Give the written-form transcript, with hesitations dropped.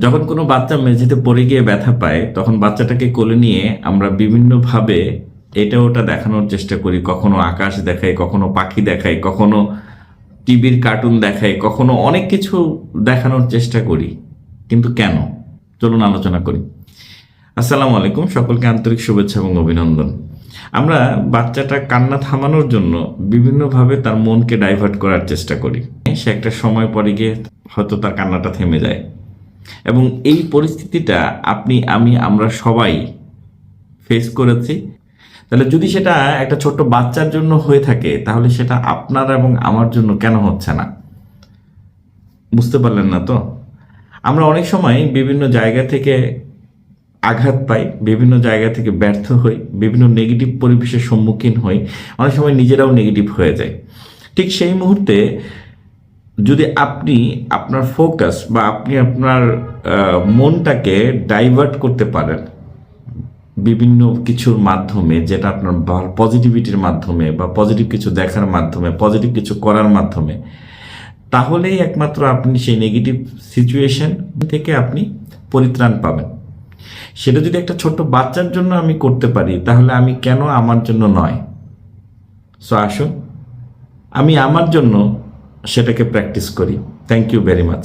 যখন কোনো বাচ্চা মেঝেতে পড়ে গিয়ে ব্যথা পায় তখন বাচ্চাটাকে কোলে নিয়ে আমরা বিভিন্নভাবে এটা ওটা দেখানোর চেষ্টা করি। কখনো আকাশ দেখাই, কখনো পাখি দেখাই, কখনো টিভির কার্টুন দেখাই, কখনো অনেক কিছু দেখানোর চেষ্টা করি। কিন্তু কেন? চলুন আলোচনা করি। আসসালামু আলাইকুম, সকলকে আন্তরিক শুভেচ্ছা এবং অভিনন্দন। আমরা বাচ্চাটা কান্না থামানোর জন্য বিভিন্নভাবে তার মনকে ডাইভার্ট করার চেষ্টা করি। সে একটা সময় পরে গিয়ে হয়তো তার কান্নাটা থেমে যায়, এবং এই পরিস্থিতিটা আপনি, আমি, আমরা সবাই ফেস করেছি। তাহলে যদি সেটা একটা ছোট্ট বাচ্চার জন্য হয়ে থাকে, তাহলে সেটা আপনার এবং আমার জন্য কেন হচ্ছে না? বুঝতে পারলেন না তো? আমরা অনেক সময় বিভিন্ন জায়গা থেকে আঘাত পাই, বিভিন্ন জায়গা থেকে ব্যর্থ হই, বিভিন্ন নেগেটিভ পরিবেশের সম্মুখীন হই, অনেক সময় নিজেরাও নেগেটিভ হয়ে যায়। ঠিক সেই মুহূর্তে যদি আপনি আপনার ফোকাস বা আপনি আপনার মনটাকে ডাইভার্ট করতে পারেন বিভিন্ন কিছুর মাধ্যমে, যেটা আপনার পজিটিভিটির মাধ্যমে বা পজিটিভ কিছু দেখার মাধ্যমে, পজিটিভ কিছু করার মাধ্যমে, তাহলেই একমাত্র আপনি সেই নেগেটিভ সিচুয়েশন থেকে আপনি পরিত্রাণ পাবেন। সেটা যদি একটা ছোট্ট বাচ্চার জন্য আমি করতে পারি, তাহলে আমি কেন আমার জন্য নয়? সো আসুন আমি আমার জন্য সেটাকে প্র্যাকটিস করি। Thank you very much.